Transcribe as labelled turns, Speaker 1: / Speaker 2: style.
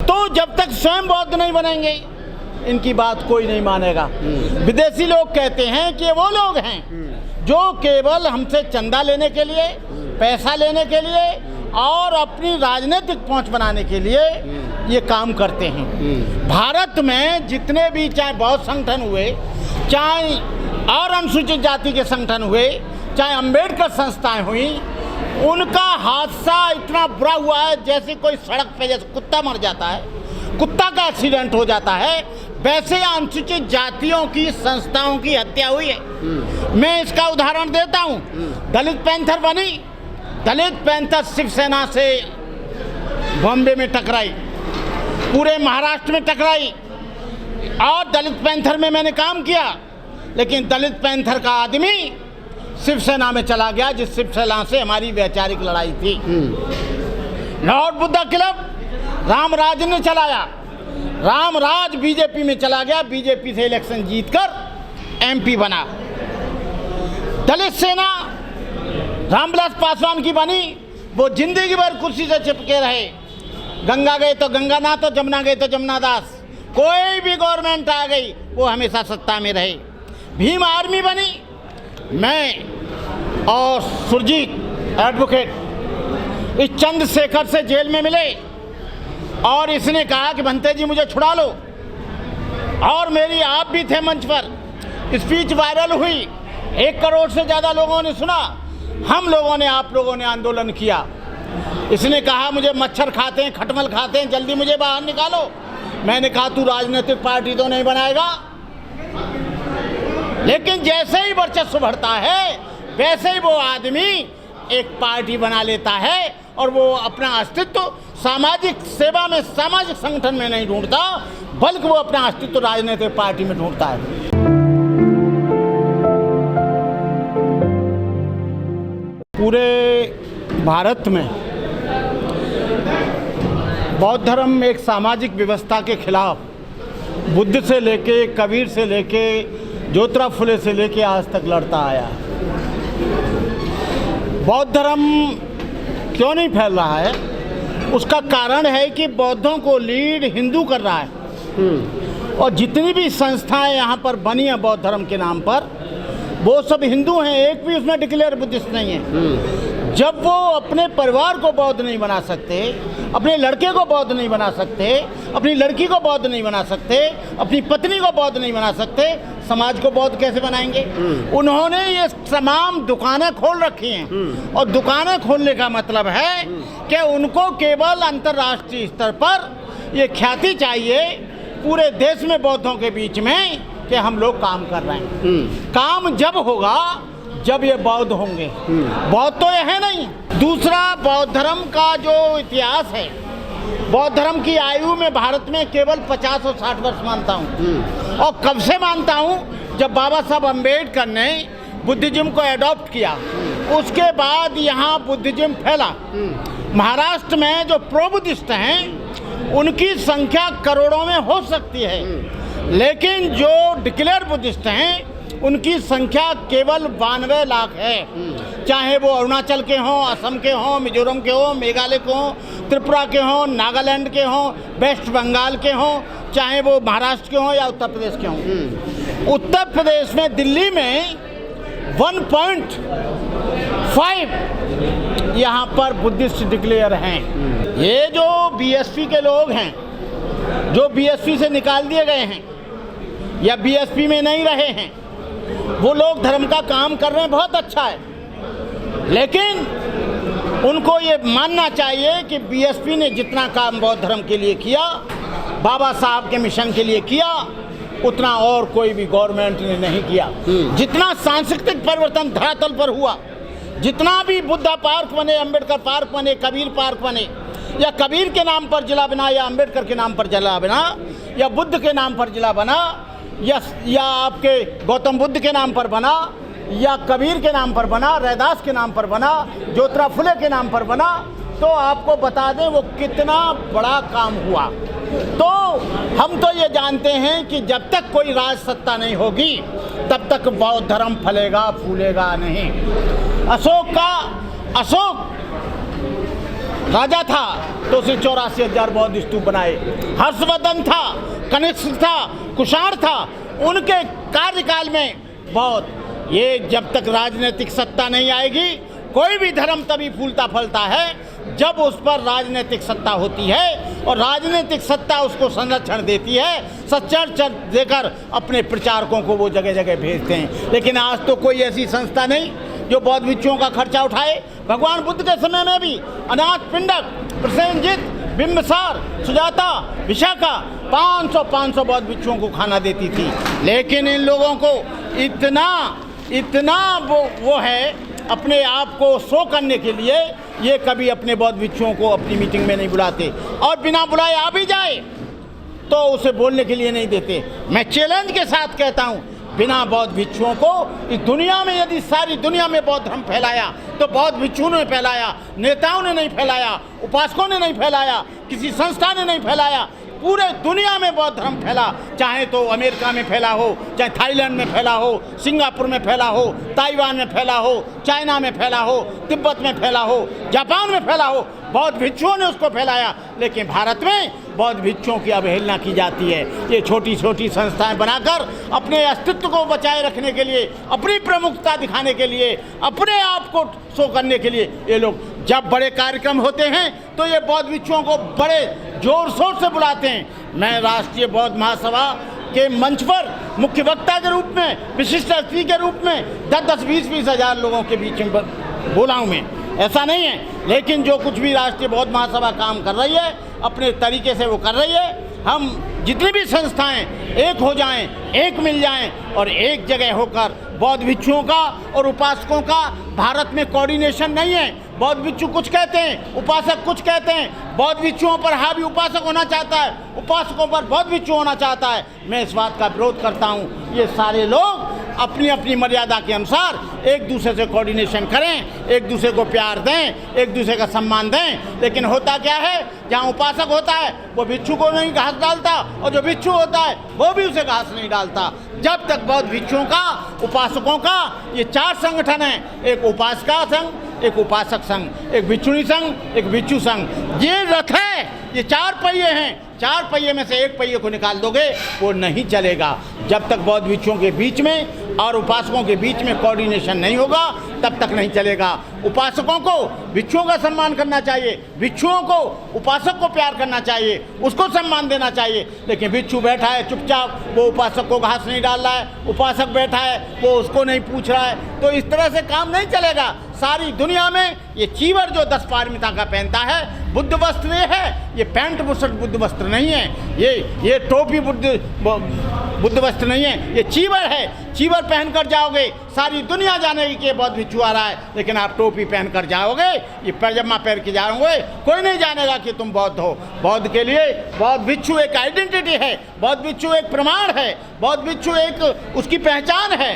Speaker 1: तो जब तक स्वयं बौद्ध नहीं बनेंगे इनकी बात कोई नहीं मानेगा। विदेशी लोग कहते हैं कि वो लोग हैं जो केवल हमसे चंदा लेने के लिए, पैसा लेने के लिए और अपनी राजनीतिक पहुंच बनाने के लिए ये काम करते हैं। भारत में जितने भी चाहे बौद्ध संगठन हुए, चाहे और अनुसूचित जाति के संगठन हुए, चाहे अंबेडकर संस्थाएं हुई, उनका हादसा इतना बुरा हुआ है जैसे कोई सड़क पे जैसे कुत्ता मर जाता है, कुत्ता का एक्सीडेंट हो जाता है, वैसे अनुसूचित जातियों की संस्थाओं की हत्या हुई है। मैं इसका उदाहरण देता हूँ। दलित पैंथर बनी, दलित पैंथर शिवसेना से बॉम्बे में टकराई, पूरे महाराष्ट्र में टकराई और दलित पैंथर में मैंने काम किया, लेकिन दलित पैंथर का आदमी शिवसेना में चला गया, जिस शिवसेना से हमारी वैचारिक लड़ाई थी। लॉर्ड बुद्धा क्लब रामराज ने चलाया, रामराज बीजेपी में चला गया, बीजेपी से इलेक्शन जीतकर एमपी बना। दलित सेना रामविलास पासवान की बनी, वो जिंदगी भर कुर्सी से चिपके रहे। गंगा गए तो गंगानाथ और जमुना गए तो जमुना दास, कोई भी गवर्नमेंट आ गई वो हमेशा सत्ता में रहे। भीम आर्मी बनी, मैं और सुरजीत एडवोकेट इस चंद्रशेखर से जेल में मिले और इसने कहा कि भंते जी मुझे छुड़ा लो, और मेरी आप भी थे मंच पर, स्पीच वायरल हुई, 1 करोड़ से ज़्यादा लोगों ने सुना। हम लोगों ने, आप लोगों ने आंदोलन किया। इसने कहा मुझे मच्छर खाते हैं, खटमल खाते हैं, जल्दी मुझे बाहर निकालो। मैंने कहा तू राजनीतिक पार्टी तो नहीं बनाएगा। लेकिन जैसे ही वर्चस्व बढ़ता है वैसे ही वो आदमी एक पार्टी बना लेता है और वो अपना अस्तित्व सामाजिक सेवा में, सामाजिक संगठन में नहीं ढूंढता, बल्कि वो अपना अस्तित्व राजनीतिक पार्टी में ढूंढता है। पूरे भारत में बौद्ध धर्म एक सामाजिक व्यवस्था के खिलाफ बुद्ध से लेके, कबीर से लेके, ज्योतिराव फुले से लेके आज तक लड़ता आया। बौद्ध धर्म क्यों नहीं फैल रहा है, उसका कारण है कि बौद्धों को लीड हिंदू कर रहा है। और जितनी भी संस्थाएं यहाँ पर बनी हैं बौद्ध धर्म के नाम पर, वो सब हिंदू हैं, एक भी उसमें डिक्लेयर बुद्धिस्ट नहीं है। जब वो अपने परिवार को बौद्ध नहीं बना सकते, अपने लड़के को बौद्ध नहीं बना सकते, अपनी लड़की को बौद्ध नहीं बना सकते, अपनी पत्नी को बौद्ध नहीं बना सकते, समाज को बौद्ध कैसे बनाएंगे? उन्होंने ये तमाम दुकानें खोल रखी हैं। और दुकानें खोलने का मतलब है कि उनको केवल अंतर्राष्ट्रीय स्तर पर ये ख्याति चाहिए पूरे देश में बौद्धों के बीच में कि हम लोग काम कर रहे हैं। काम जब होगा जब ये बौद्ध होंगे, बौद्ध तो ये है नहीं। दूसरा, बौद्ध धर्म का जो इतिहास है, बौद्ध धर्म की आयु में भारत में केवल 50 और 60 वर्ष मानता हूँ। और कब से मानता हूँ? जब बाबा साहब अम्बेडकर ने बुद्धिज्म को एडॉप्ट किया, उसके बाद यहाँ बुद्धिज्म फैला। महाराष्ट्र में जो प्रो बुद्धिस्ट हैं उनकी संख्या करोड़ों में हो सकती है, लेकिन जो डिक्लेयर बुद्धिस्ट हैं उनकी संख्या केवल 92 लाख है। चाहे वो अरुणाचल के हों, असम के हों, मिजोरम के हों, मेघालय के हों, त्रिपुरा के हों, नागालैंड के हों, वेस्ट बंगाल के हों, चाहे वो महाराष्ट्र के हों या उत्तर प्रदेश के हों। उत्तर प्रदेश में, दिल्ली में 1.5 यहाँ पर बुद्धिस्ट डिक्लेयर हैं। ये जो बीएसपी के लोग हैं, जो बीएसपी से निकाल दिए गए हैं या बीएसपी में नहीं रहे हैं, वो लोग धर्म का काम कर रहे हैं, बहुत अच्छा है। लेकिन उनको ये मानना चाहिए कि बीएसपी ने जितना काम बौद्ध धर्म के लिए किया, बाबा साहब के मिशन के लिए किया, उतना और कोई भी गवर्नमेंट ने नहीं किया। जितना सांस्कृतिक परिवर्तन धरातल पर हुआ, जितना भी बुद्धा पार्क बने, अम्बेडकर पार्क बने, कबीर पार्क बने, या कबीर के नाम पर जिला बना, या अम्बेडकर के नाम पर जिला बना, या बुद्ध के नाम पर जिला बना, या आपके गौतम बुद्ध के नाम पर बना, या कबीर के नाम पर बना, रैदास के नाम पर बना, ज्योतिराव फुले के नाम पर बना, तो आपको बता दें वो कितना बड़ा काम हुआ। तो हम तो ये जानते हैं कि जब तक कोई राज सत्ता नहीं होगी तब तक बौद्ध धर्म फलेगा फूलेगा नहीं। अशोक राजा था तो उसने 84,000 बौद्ध स्तूप बनाए। हर्षवर्धन था, कनिष्क था, कुषाण था, उनके कार्यकाल में बौद्ध। ये जब तक राजनीतिक सत्ता नहीं आएगी, कोई भी धर्म तभी फूलता फलता है जब उस पर राजनीतिक सत्ता होती है और राजनीतिक सत्ता उसको संरक्षण देती है, संरक्षण देकर अपने प्रचारकों को वो जगह जगह भेजते हैं। लेकिन आज तो कोई ऐसी संस्था नहीं जो बौद्ध भिक्षुओं का खर्चा उठाए। भगवान बुद्ध के समय में भी अनाथ पिंडक, प्रसेनजित, बिंबसार, सुजाता, विशाखा 500 बौद्ध भिक्षुओं को खाना देती थी। लेकिन इन लोगों को इतना वो है अपने आप को शो करने के लिए, ये कभी अपने बौद्ध भिक्षुओं को अपनी मीटिंग में नहीं बुलाते और बिना बुलाए आ भी जाए तो उसे बोलने के लिए नहीं देते। मैं चैलेंज के साथ कहता हूँ, बिना बौद्ध भिक्षुओं को इस दुनिया में यदि सारी दुनिया में बौद्ध धर्म फैलाया तो बौद्ध भिक्षुओं ने फैलाया, नेताओं ने नहीं फैलाया, उपासकों ने नहीं फैलाया, किसी संस्था ने नहीं फैलाया। पूरे दुनिया में बौद्ध धर्म फैला, चाहे तो अमेरिका में फैला हो, चाहे थाईलैंड में फैला हो, सिंगापुर में फैला हो, ताइवान में फैला हो, चाइना में फैला हो, तिब्बत में फैला हो, जापान में फैला हो, बौद्ध भिक्षुओं ने उसको फैलाया। लेकिन भारत में बौद्ध भिक्षुओं की अवहेलना की जाती है। ये छोटी छोटी संस्थाएं बनाकर अपने अस्तित्व को बचाए रखने के लिए, अपनी प्रमुखता दिखाने के लिए, अपने आप को शो करने के लिए ये लोग जब बड़े कार्यक्रम होते हैं तो ये बौद्ध भिक्षुओं को बड़े जोर शोर से बुलाते हैं। मैं राष्ट्रीय बौद्ध महासभा के मंच पर मुख्य वक्ता के रूप में, विशिष्ट अतिथि के रूप में 10-10, 20-20 हज़ार लोगों के बीच में बोला हूँ। मैं ऐसा नहीं है, लेकिन जो कुछ भी राष्ट्रीय बौद्ध महासभा काम कर रही है अपने तरीके से वो कर रही है। हम जितनी भी संस्थाएं एक हो जाएं, एक मिल जाएं और एक जगह होकर बौद्ध भिक्षुओं का और उपासकों का भारत में कोऑर्डिनेशन नहीं है। बौद्ध भिक्षु कुछ कहते हैं, उपासक कुछ कहते हैं। बौद्ध भिक्षुओं पर हावी उपासक होना चाहता है, उपासकों पर बौद्ध भिक्षु होना चाहता है। मैं इस बात का विरोध करता हूँ। ये सारे लोग अपनी अपनी मर्यादा के अनुसार एक दूसरे से कोऑर्डिनेशन करें, एक दूसरे को प्यार दें, एक दूसरे का सम्मान दें। लेकिन होता क्या है, जहाँ उपासक होता है वो भिक्षु को नहीं घास डालता और जो भिक्षु होता है वो भी उसे घास नहीं डालता। जब तक बौद्ध भिक्षुओं का, उपासकों का ये 4 संगठन हैं, एक उपासका संघ, एक उपासक संघ, एक भिक्षुणी संघ, एक भिक्षु संघ, ये रथ है, ये 4 पहिए हैं। 4 पहिए में से एक पहिए को निकाल दोगे वो नहीं चलेगा। जब तक बौद्ध भिक्षुओं के बीच में और उपासकों के बीच में कोऑर्डिनेशन नहीं होगा तब तक नहीं चलेगा। उपासकों को भिक्षुओं का सम्मान करना चाहिए, भिक्षुओं को उपासक को प्यार करना चाहिए, उसको सम्मान देना चाहिए। लेकिन भिक्षु बैठा है चुपचाप, वो उपासक को घास नहीं डाल रहा है, उपासक बैठा है वो उसको नहीं पूछ रहा है, तो इस तरह से काम नहीं चलेगा। सारी दुनिया में ये चीवर जो 10 पारमिता का पहनता है, बुद्ध वस्त्र ये है, ये पैंट बुशर्ट बुद्ध वस्त्र नहीं है, ये टोपी बुद्ध वस्त्र नहीं है, ये चीवर है। चीवर पहनकर जाओगे सारी दुनिया जानेगी कि बौद्ध भिक्षु आ रहा है। लेकिन आप टोपी पहनकर जाओगे, ये पैजामा पहन के जाओगे, कोई नहीं जानेगा कि तुम बौद्ध हो। बौद्ध के लिए बौद्ध भिक्षु एक आइडेंटिटी है, बौद्ध भिक्षु एक प्रमाण है, बौद्ध भिक्षु एक उसकी पहचान है।